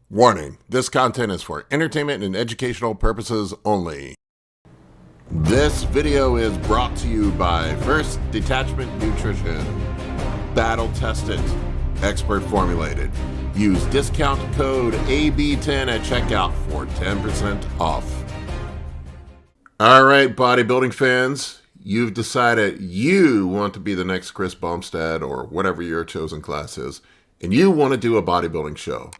Warning, this content is for entertainment and educational purposes only. This video is brought to you by First Detachment Nutrition. Battle tested, expert formulated. Use discount code AB10 at checkout for 10% off. All right, bodybuilding fans, you've decided you want to be the next Chris Bumstead or whatever your chosen class is, and you want to do a bodybuilding show.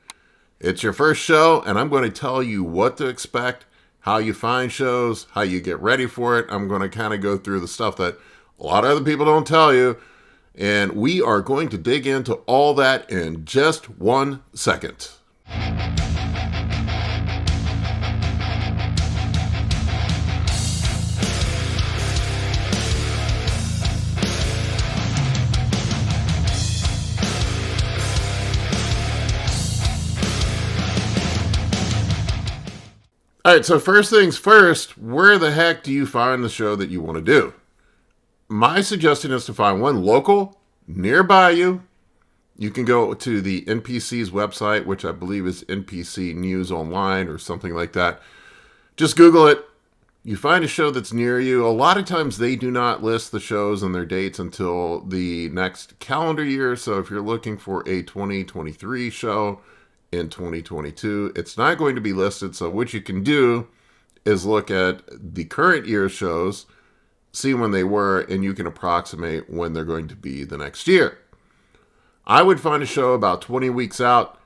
It's your first show, and I'm going to tell you what to expect, how you find shows, how you get ready for it. I'm going to kind of go through the stuff that a lot of other people don't tell you, and we are going to dig into all that in just 1 second. All right, so first things first, where the heck do you find the show that you want to do? My suggestion is to find one local, nearby you. You can go to the NPC's website, which I believe is NPC News Online or something like that. Just Google it. You find a show that's near you. A lot of times they do not list the shows and their dates until the next calendar year. So if you're looking for a 2023 show, in 2022, it's not going to be listed. So what you can do is look at the current year shows, see when they were, and you can approximate when they're going to be the next year. I would find a show about 20 weeks out.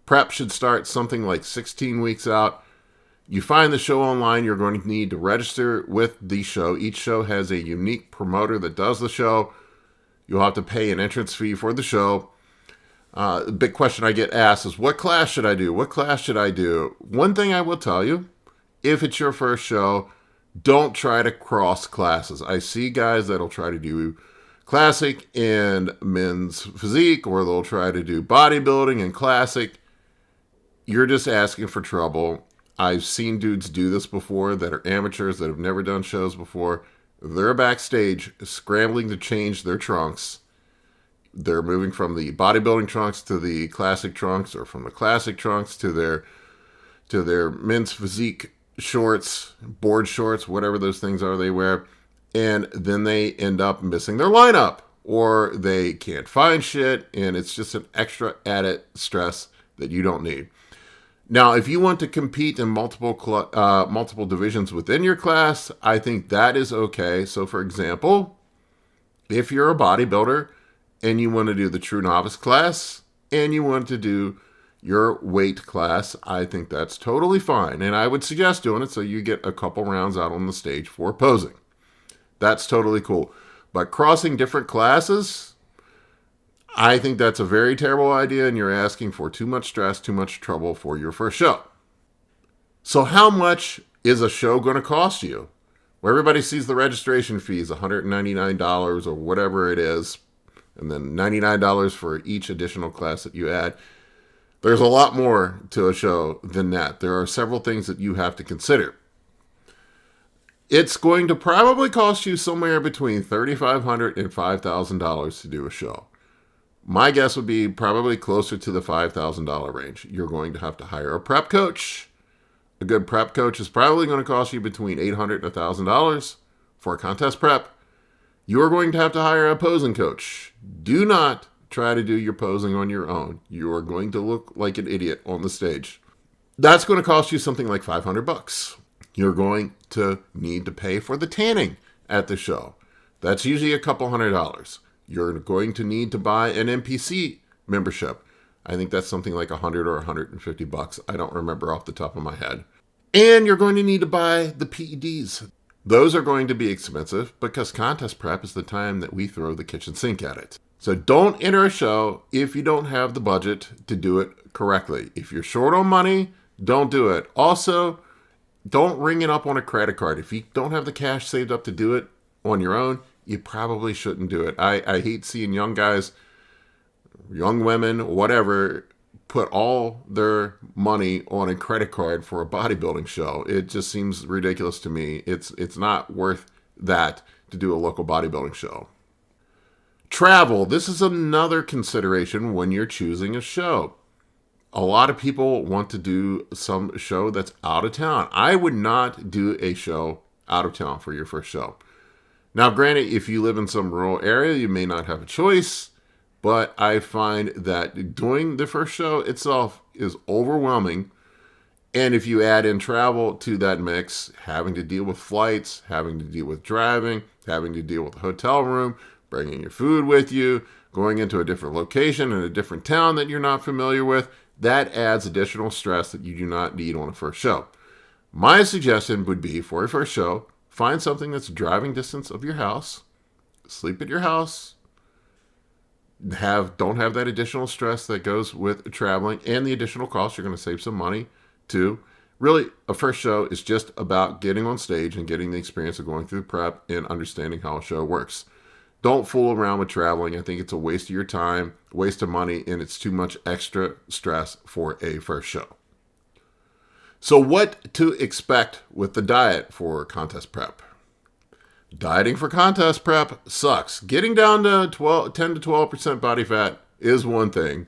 Prep should start something like 16 weeks out. You find the show online, you're going to need to register with the show. Each show has a unique promoter that does the show. You'll have to pay an entrance fee for the show. The big question I get asked is, what class should I do? What class should I do? One thing I will tell you, if it's your first show, don't try to cross classes. I see guys that'll try to do classic and men's physique, or they'll try to do bodybuilding and classic. You're just asking for trouble. I've seen dudes do this before that are amateurs that have never done shows before. They're backstage scrambling to change their trunks. They're moving from the bodybuilding trunks to the classic trunks, or from the classic trunks to their men's physique shorts, board shorts, whatever those things are they wear. And then they end up missing their lineup, or they can't find shit, and it's just an extra added stress that you don't need. Now, if you want to compete in multiple divisions within your class, I think that is okay. So, for example, if you're a bodybuilder and you want to do the true novice class, and you want to do your weight class, I think that's totally fine. And I would suggest doing it so you get a couple rounds out on the stage for posing. That's totally cool. But crossing different classes, I think that's a very terrible idea, and you're asking for too much stress, too much trouble for your first show. So how much is a show going to cost you? Well, everybody sees the registration fees, $199 or whatever it is, and then $99 for each additional class that you add. There's a lot more to a show than that. There are several things that you have to consider. It's going to probably cost you somewhere between $3,500 and $5,000 to do a show. My guess would be probably closer to the $5,000 range. You're going to have to hire a prep coach. A good prep coach is probably going to cost you between $800 and $1,000 for a contest prep. You're going to have to hire a posing coach. Do not try to do your posing on your own. You are going to look like an idiot on the stage. That's going to cost you something like $500. You're going to need to pay for the tanning at the show. That's usually a couple $100. You're going to need to buy an NPC membership. I think that's something like $100 or $150. I don't remember off the top of my head. And you're going to need to buy the PEDs. Those are going to be expensive because contest prep is the time that we throw the kitchen sink at it. So don't enter a show if you don't have the budget to do it correctly. If you're short on money, don't do it. Also, don't ring it up on a credit card. If you don't have the cash saved up to do it on your own, you probably shouldn't do it. I hate seeing young guys, young women, whatever, put all their money on a credit card for a bodybuilding show. It just seems ridiculous to me. It's not worth that to do a local bodybuilding show. Travel. This is another consideration when you're choosing a show. A lot of people want to do some show that's out of town. I would not do a show out of town for your first show. Now, granted, if you live in some rural area, you may not have a choice, but I find that doing the first show itself is overwhelming. And if you add in travel to that mix, having to deal with flights, having to deal with driving, having to deal with a hotel room, bringing your food with you, going into a different location in a different town that you're not familiar with, that adds additional stress that you do not need on a first show. My suggestion would be for a first show, find something that's driving distance of your house, sleep at your house, don't have that additional stress that goes with traveling and the additional costs. You're going to save some money too. Really, a first show is just about getting on stage and getting the experience of going through prep and understanding how a show works. Don't fool around with traveling. I think it's a waste of your time, waste of money, and it's too much extra stress for a first show. So what to expect with the diet for contest prep? Dieting for contest prep sucks. Getting down to 10 to 12% body fat is one thing.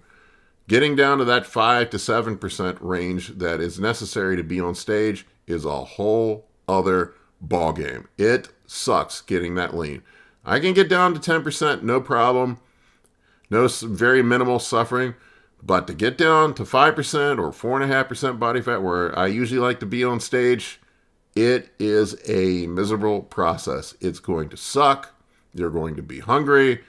Getting down to that 5 to 7% range that is necessary to be on stage is a whole other ballgame. It sucks getting that lean. I can get down to 10%, no problem. No very minimal suffering. But to get down to 5% or 4.5% body fat, where I usually like to be on stage, it is a miserable process. It's going to suck. You're going to be hungry.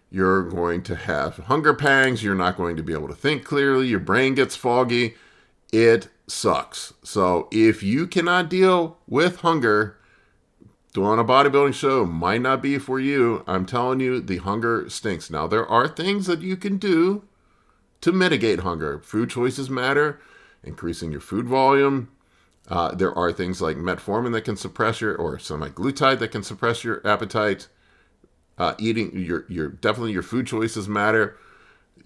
You're going to have hunger pangs. You're not going to be able to think clearly. Your brain gets foggy. It sucks. So if you cannot deal with hunger, doing a bodybuilding show might not be for you. I'm telling you, the hunger stinks. Now, there are things that you can do to mitigate hunger. Food choices matter. Increasing your food volume. There are things like metformin that can suppress or semaglutide that can suppress your appetite. Eating definitely your food choices matter.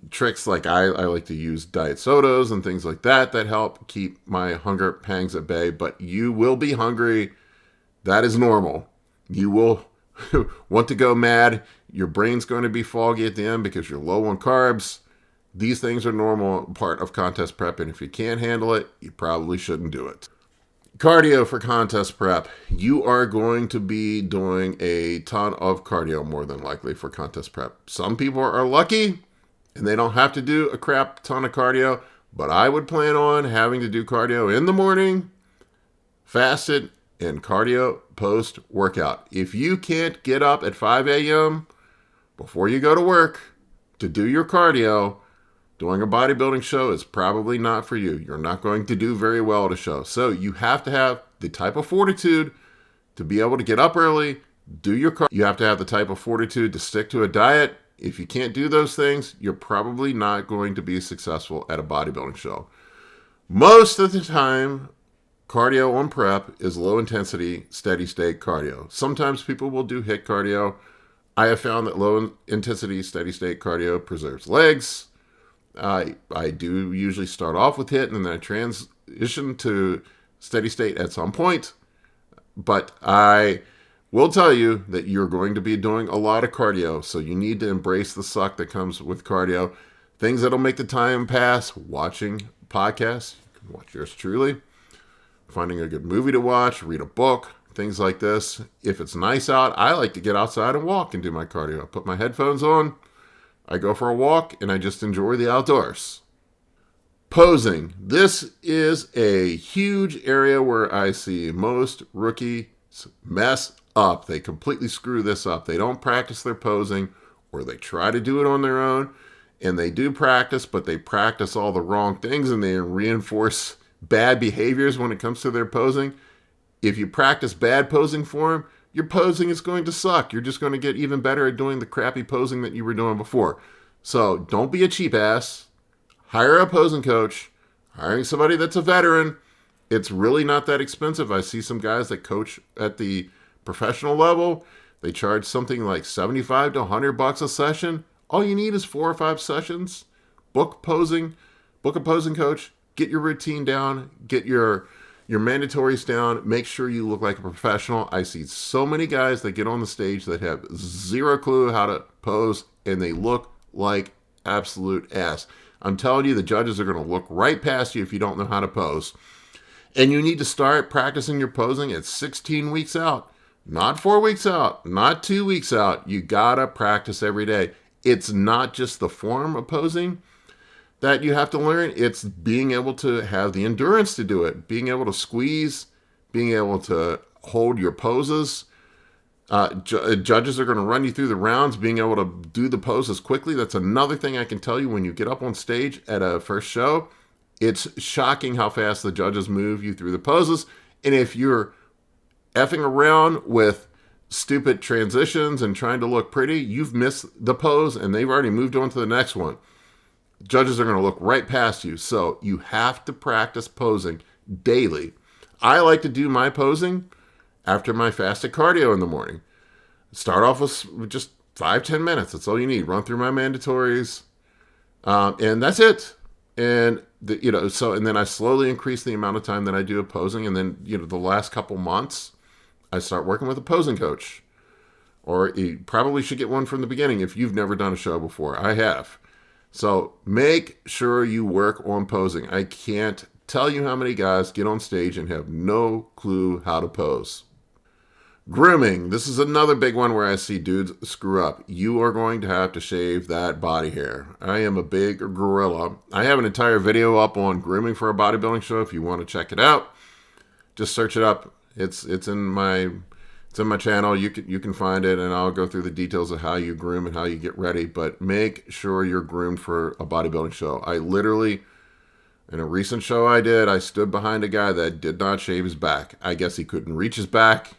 Tricks like I like to use diet sodas and things like that help keep my hunger pangs at bay. But you will be hungry. That is normal. You will want to go mad. Your brain's going to be foggy at the end because you're low on carbs. These things are normal part of contest prep, and if you can't handle it, you probably shouldn't do it. Cardio for contest prep. You are going to be doing a ton of cardio more than likely for contest prep. Some people are lucky and they don't have to do a crap ton of cardio, but I would plan on having to do cardio in the morning, fasted, and cardio post-workout. If you can't get up at 5 a.m. before you go to work to do your cardio, doing a bodybuilding show is probably not for you. You're not going to do very well at a show. So you have to have the type of fortitude to be able to get up early, do your cardio. You have to have the type of fortitude to stick to a diet. If you can't do those things, you're probably not going to be successful at a bodybuilding show. Most of the time, cardio on prep is low intensity, steady state cardio. Sometimes people will do HIIT cardio. I have found that low intensity, steady state cardio preserves legs. I do usually start off with HIIT and then I transition to steady state at some point. But I will tell you that you're going to be doing a lot of cardio. So you need to embrace the suck that comes with cardio. Things that'll make the time pass. Watching podcasts. You can watch yours truly. Finding a good movie to watch. Read a book. Things like this. If it's nice out, I like to get outside and walk and do my cardio. I put my headphones on. I go for a walk and I just enjoy the outdoors. Posing. This is a huge area where I see most rookies mess up. They completely screw this up. They don't practice their posing, or they try to do it on their own, and they do practice, but they practice all the wrong things and they reinforce bad behaviors when it comes to their posing. If you practice bad posing form, your posing is going to suck. You're just going to get even better at doing the crappy posing that you were doing before. So don't be a cheap ass. Hire a posing coach. Hiring somebody that's a veteran. It's really not that expensive. I see some guys that coach at the professional level. They charge something like $75 to $100 a session. All you need is 4 or 5 sessions. Book a posing coach. Get your routine down. Get your mandatories down. Make sure you look like a professional. I see so many guys that get on the stage that have zero clue how to pose and they look like absolute ass. I'm telling you, the judges are going to look right past you if you don't know how to pose. And you need to start practicing your posing at 16 weeks out. Not 4 weeks out, not 2 weeks out. You got to practice every day. It's not just the form of posing that you have to learn. It's being able to have the endurance to do it, being able to squeeze, being able to hold your poses. Judges are going to run you through the rounds, being able to do the poses quickly. That's another thing I can tell you when you get up on stage at a first show. It's shocking how fast the judges move you through the poses. And if you're effing around with stupid transitions and trying to look pretty, you've missed the pose and they've already moved on to the next one. Judges are going to look right past you. So you have to practice posing daily. I like to do my posing after my fasted cardio in the morning. Start off with just 5-10 minutes. That's all you need. Run through my mandatories. And that's it. And and then I slowly increase the amount of time that I do of posing. And then, the last couple months, I start working with a posing coach. Or you probably should get one from the beginning if you've never done a show before. I have. So make sure you work on posing. I can't tell you how many guys get on stage and have no clue how to pose. Grooming. This is another big one where I see dudes screw up. You are going to have to shave that body hair. I am a big gorilla. I have an entire video up on grooming for a bodybuilding show if you want to check it out. Just search it up. It's in my channel. You can find it, and I'll go through the details of how you groom and how you get ready. But make sure you're groomed for a bodybuilding show. I literally, in a recent show I did, I stood behind a guy that did not shave his back. I guess he couldn't reach his back.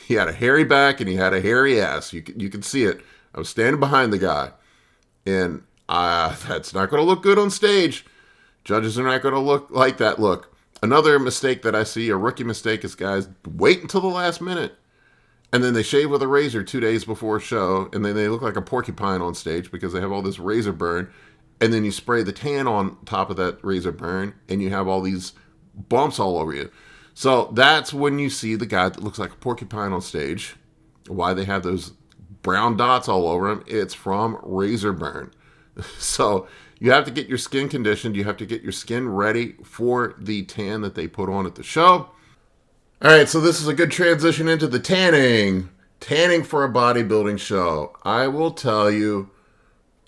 He had a hairy back and he had a hairy ass. You can see it. I was standing behind the guy, and that's not going to look good on stage. Judges are not going to look like that look. Another mistake that I see, a rookie mistake, is guys wait until the last minute, and then they shave with a razor 2 days before a show, and then they look like a porcupine on stage because they have all this razor burn, and then you spray the tan on top of that razor burn, and you have all these bumps all over you. So that's when you see the guy that looks like a porcupine on stage. Why they have those brown dots all over him, it's from razor burn. So you have to get your skin conditioned. You have to get your skin ready for the tan that they put on at the show. All right, so this is a good transition into the tanning. Tanning for a bodybuilding show. I will tell you,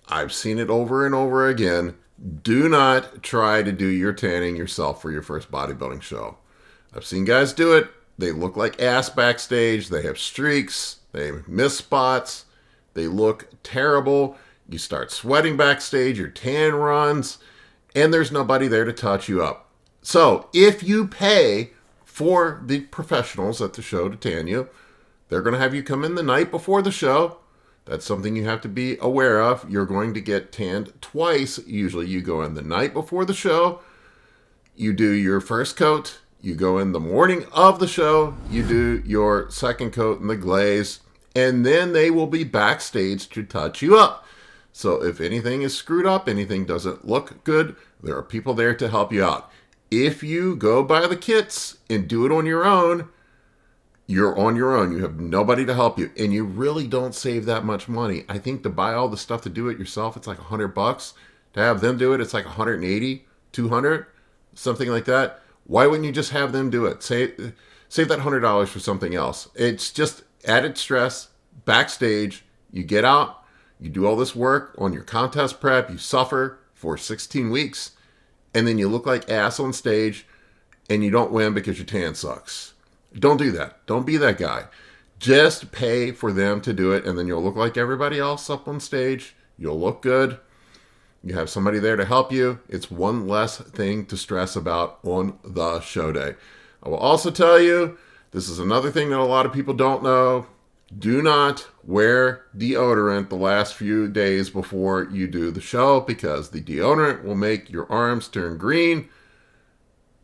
I've seen it over and over again. Do not try to do your tanning yourself for your first bodybuilding show. I've seen guys do it. They look like ass backstage. They have streaks. They miss spots. They look terrible. You start sweating backstage. Your tan runs. And there's nobody there to touch you up. So if you pay for the professionals at the show to tan you, they're going to have you come in the night before the show. That's something you have to be aware of. You're going to get tanned twice. Usually you go in the night before the show. You do your first coat. You go in the morning of the show, you do your second coat in the glaze, and then they will be backstage to touch you up. So if anything is screwed up, anything doesn't look good, there are people there to help you out. If you go buy the kits and do it on your own, you're on your own. You have nobody to help you, and you really don't save that much money. I think to buy all the stuff to do it yourself, it's like $100. To have them do it, it's like $180, $200, something like that. Why wouldn't you just have them do it? Save that $100 for something else. It's just added stress. Backstage, you get out, you do all this work on your contest prep, you suffer for 16 weeks, and then you look like ass on stage, and you don't win because your tan sucks. Don't do that. Don't be that guy. Just pay for them to do it, and then you'll look like everybody else up on stage. You'll look good. You have somebody there to help you. It's one less thing to stress about on the show day. I will also tell you, this is another thing that a lot of people don't know. Do not wear deodorant the last few days before you do the show, because the deodorant will make your arms turn green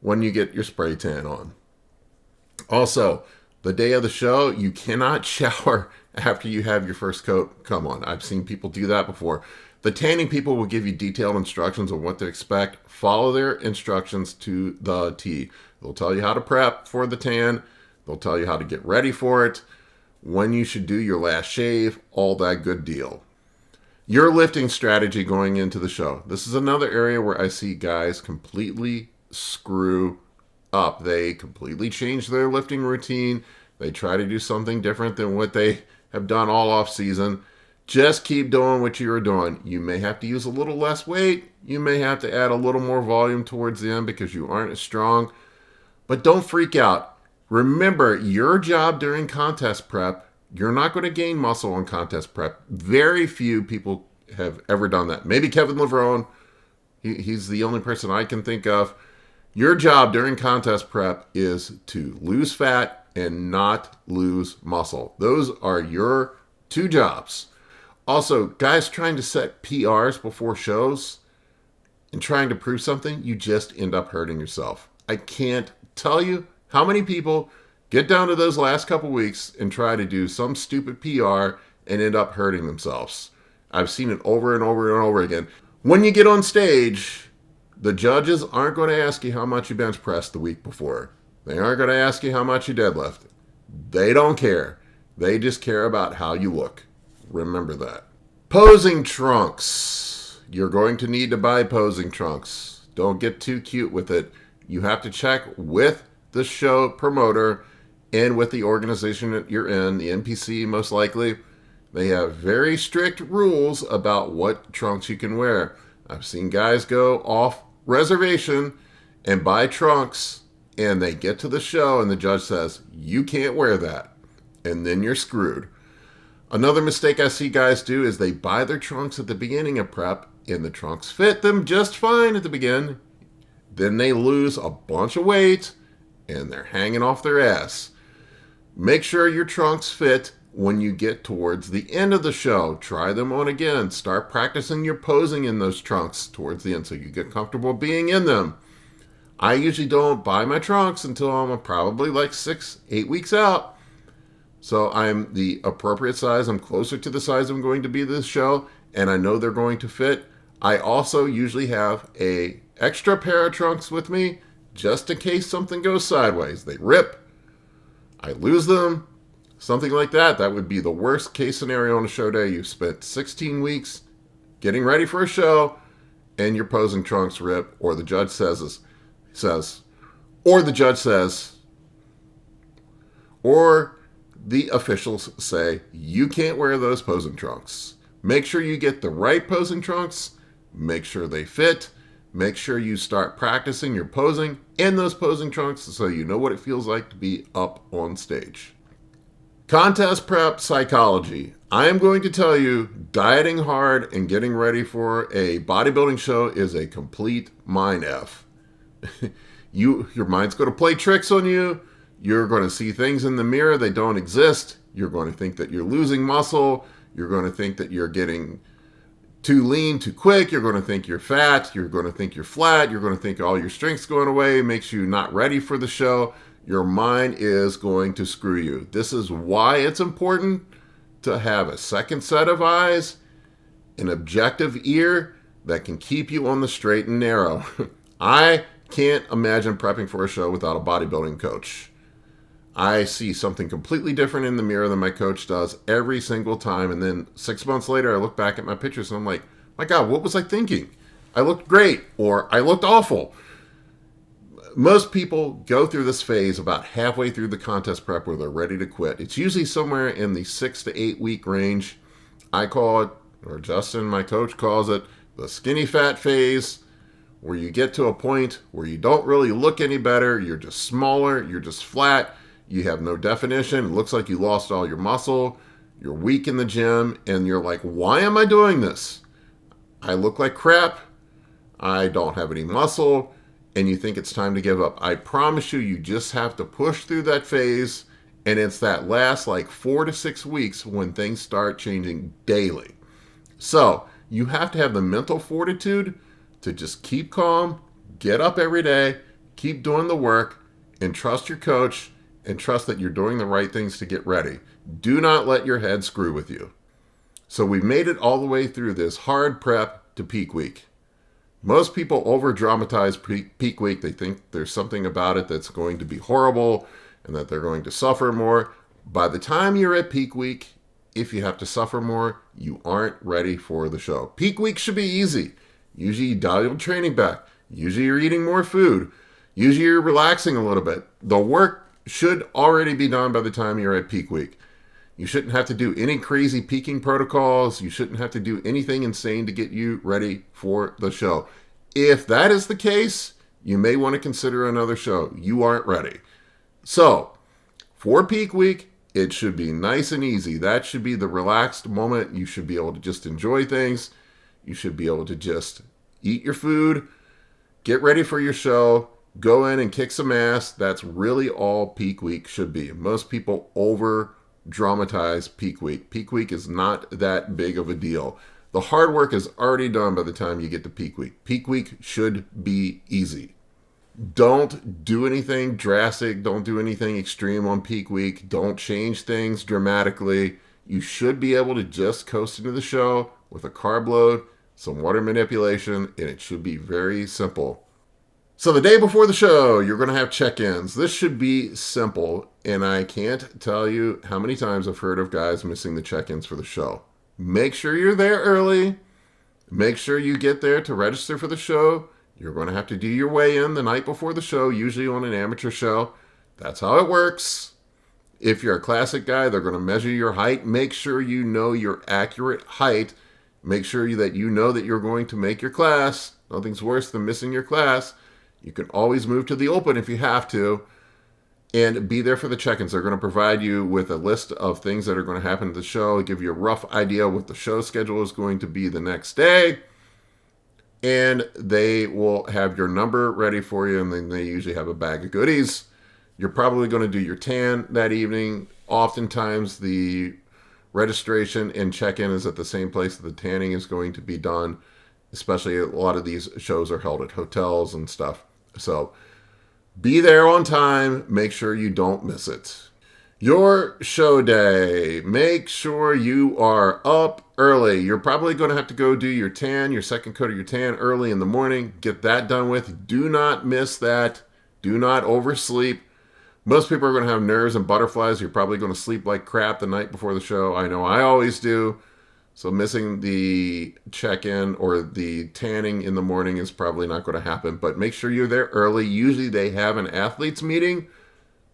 when you get your spray tan on. Also, the day of the show, you cannot shower after you have your first coat come on. I've seen people do that before. The tanning people will give you detailed instructions on what to expect. Follow their instructions to the T. They'll tell you how to prep for the tan. They'll tell you how to get ready for it, when you should do your last shave, all that good deal. Your lifting strategy going into the show. This is another area where I see guys completely screw up. They completely change their lifting routine. They try to do something different than what they have done all off season. Just keep doing what you are doing. You may have to use a little less weight. You may have to add a little more volume towards the end because you aren't as strong. But don't freak out. Remember, your job during contest prep, you're not going to gain muscle on contest prep. Very few people have ever done that. Maybe Kevin Levrone. He's the only person I can think of. Your job during contest prep is to lose fat and not lose muscle. Those are your two jobs. Also, guys trying to set PRs before shows and trying to prove something, you just end up hurting yourself. I can't tell you how many people get down to those last couple weeks and try to do some stupid PR and end up hurting themselves. I've seen it over and over and over again. When you get on stage, the judges aren't going to ask you how much you bench pressed the week before. They aren't going to ask you how much you deadlift. They don't care. They just care about how you look. Remember that. Posing trunks. You're going to need to buy posing trunks. Don't get too cute with it. You have to check with the show promoter and with the organization that you're in, the NPC most likely. They have very strict rules about what trunks you can wear. I've seen guys go off reservation and buy trunks, and they get to the show and the judge says, you can't wear that. And then you're screwed. Another mistake I see guys do is they buy their trunks at the beginning of prep, and the trunks fit them just fine at the beginning. Then they lose a bunch of weight, and they're hanging off their ass. Make sure your trunks fit when you get towards the end of the show. Try them on again. Start practicing your posing in those trunks towards the end so you get comfortable being in them. I usually don't buy my trunks until I'm probably like 6-8 weeks out. So I'm the appropriate size. I'm closer to the size I'm going to be this show, and I know they're going to fit. I also usually have a extra pair of trunks with me just in case something goes sideways. They rip, I lose them, something like that. That would be the worst case scenario on a show day. You've spent 16 weeks getting ready for a show, and your posing trunks rip, or the judge says, or the officials say, you can't wear those posing trunks. Make sure you get the right posing trunks. Make sure they fit. Make sure you start practicing your posing in those posing trunks so you know what it feels like to be up on stage. Contest prep psychology. I am going to tell you, dieting hard and getting ready for a bodybuilding show is a complete mind F. Your mind's going to play tricks on you. You're going to see things in the mirror that don't exist. You're going to think that you're losing muscle. You're going to think that you're getting too lean too quick. You're going to think you're fat. You're going to think you're flat. You're going to think all your strength's going away. It makes you not ready for the show. Your mind is going to screw you. This is why it's important to have a second set of eyes, an objective ear that can keep you on the straight and narrow. I can't imagine prepping for a show without a bodybuilding coach. I see something completely different in the mirror than my coach does every single time. And then 6 months later, I look back at my pictures and I'm like, my God, what was I thinking? I looked great, or I looked awful. Most people go through this phase about halfway through the contest prep where they're ready to quit. It's usually somewhere in the 6 to 8 week range. I call it, or Justin, my coach, calls it the skinny fat phase, where you get to a point where you don't really look any better. You're just smaller. You're just flat. You have no definition. It looks like you lost all your muscle. You're weak in the gym. And you're like, why am I doing this? I look like crap. I don't have any muscle. And you think it's time to give up. I promise you, you just have to push through that phase. And it's that last like 4 to 6 weeks when things start changing daily. So you have to have the mental fortitude to just keep calm, get up every day, keep doing the work, and trust your coach, and trust that you're doing the right things to get ready. Do not let your head screw with you. So we've made it all the way through this hard prep to peak week. Most people over-dramatize peak week. They think there's something about it that's going to be horrible and that they're going to suffer more. By the time you're at peak week, If you have to suffer more, you aren't ready for the show. Peak week should be easy. Usually you dial your training back. Usually you're eating more food. Usually you're relaxing a little bit. The work should already be done by the time you're at peak week. You shouldn't have to do any crazy peaking protocols. You shouldn't have to do anything insane to get you ready for the show. If that is the case, you may want to consider another show. You aren't ready. So, for peak week, it should be nice and easy. That should be the relaxed moment. You should be able to just enjoy things. You should be able to just eat your food, get ready for your show, go in and kick some ass. That's really all peak week should be. Most people over dramatize peak week. Peak week is not that big of a deal. The hard work is already done by the time you get to peak week. Peak week should be easy. Don't do anything drastic. Don't do anything extreme on peak week. Don't change things dramatically. You should be able to just coast into the show with a carb load, some water manipulation, and it should be very simple. So the day before the show, you're going to have check-ins. This should be simple, and I can't tell you how many times I've heard of guys missing the check-ins for the show. Make sure you're there early. Make sure you get there to register for the show. You're going to have to do your weigh-in the night before the show, usually on an amateur show. That's how it works. If you're a classic guy, they're going to measure your height. Make sure you know your accurate height. Make sure that you know that you're going to make your class. Nothing's worse than missing your class. You can always move to the open if you have to. And be there for the check-ins. They're going to provide you with a list of things that are going to happen at the show, give you a rough idea what the show schedule is going to be the next day. And they will have your number ready for you, and then they usually have a bag of goodies. You're probably going to do your tan that evening. Oftentimes, the registration and check-in is at the same place that the tanning is going to be done. Especially a lot of these shows are held at hotels and stuff. So be there on time. Make sure you don't miss it. Your show day. Make sure you are up early. You're probably going to have to go do your tan, your second coat of your tan early in the morning. Get that done with. Do not miss that. Do not oversleep. Most people are going to have nerves and butterflies. You're probably going to sleep like crap the night before the show. I know I always do. So missing the check-in or the tanning in the morning is probably not going to happen. But make sure you're there early. Usually they have an athletes meeting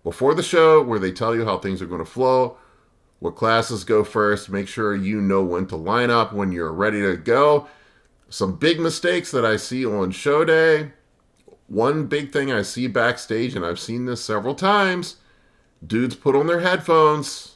before the show where they tell you how things are going to flow, what classes go first. Make sure you know when to line up, when you're ready to go. Some big mistakes that I see on show day. One big thing I see backstage, and I've seen this several times, dudes put on their headphones.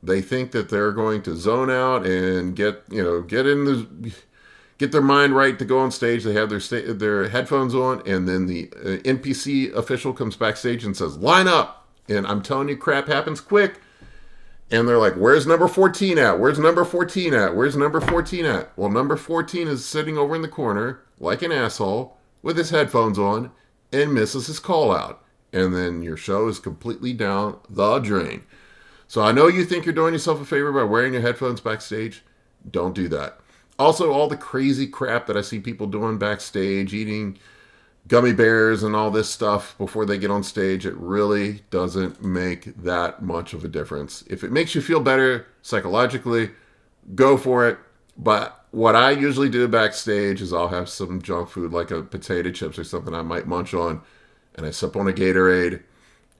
They think that they're going to zone out and get their mind right to go on stage. They have their headphones on, and then the NPC official comes backstage and says, "Line up!" And I'm telling you, crap happens quick. And they're like, "Where's number 14 at? Where's number 14 at? Where's number 14 at?" Well, number 14 is sitting over in the corner like an asshole with his headphones on and misses his call out. And then your show is completely down the drain. So I know you think you're doing yourself a favor by wearing your headphones backstage. Don't do that. Also, all the crazy crap that I see people doing backstage, eating gummy bears and all this stuff before they get on stage, it really doesn't make that much of a difference. If it makes you feel better psychologically, go for it. But what I usually do backstage is I'll have some junk food like a potato chips or something I might munch on, and I sip on a Gatorade,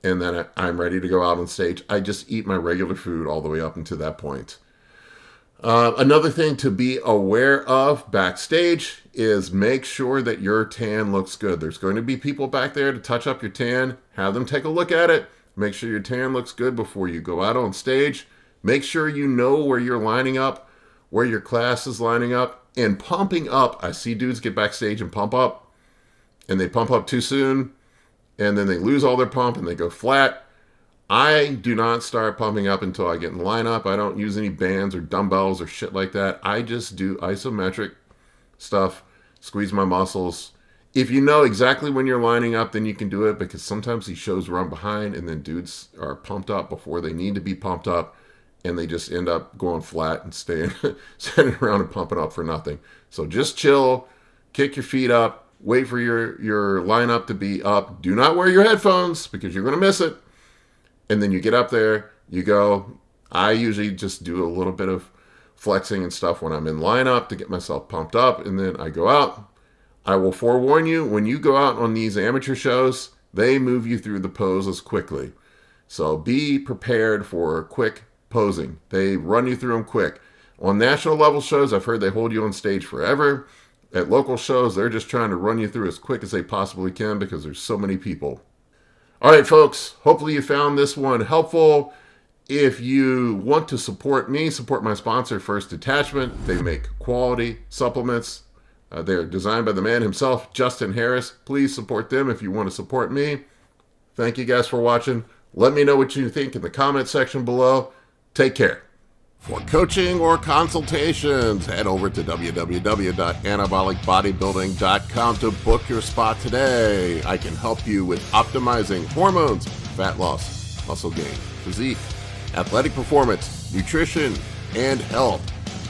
and then I'm ready to go out on stage. I just eat my regular food all the way up until that point. Another thing to be aware of backstage is make sure that your tan looks good. There's going to be people back there to touch up your tan. Have them take a look at it. Make sure your tan looks good before you go out on stage. Make sure you know where you're lining up, where your class is lining up, and pumping up. I see dudes get backstage and pump up, and they pump up too soon, and then they lose all their pump and they go flat. I do not start pumping up until I get in the lineup. I don't use any bands or dumbbells or shit like that. I just do isometric stuff, squeeze my muscles. If you know exactly when you're lining up, then you can do it, because sometimes these shows run behind and then dudes are pumped up before they need to be pumped up, and they just end up going flat and staying standing around and pumping up for nothing. So just chill, kick your feet up, wait for your lineup to be up. Do not wear your headphones because you're going to miss it. And then you get up there, you go. I usually just do a little bit of flexing and stuff when I'm in lineup to get myself pumped up, and then I go out. I will forewarn you, when you go out on these amateur shows, they move you through the poses quickly. So be prepared for quick posing. They run you through them quick. On national level shows, I've heard they hold you on stage forever. At local shows, they're just trying to run you through as quick as they possibly can because there's so many people. All right, folks, hopefully you found this one helpful. If you want to support me, support my sponsor, First Attachment. They make quality supplements. They're designed by the man himself, Justin Harris. Please support them if you want to support me. Thank you guys for watching. Let me know what you think in the comment section below. Take care. For coaching or consultations, head over to www.anabolicbodybuilding.com to book your spot today. I can help you with optimizing hormones, fat loss, muscle gain, physique, athletic performance, nutrition, and health.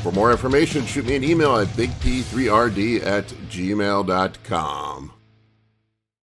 For more information, shoot me an email at bigp3rd@gmail.com.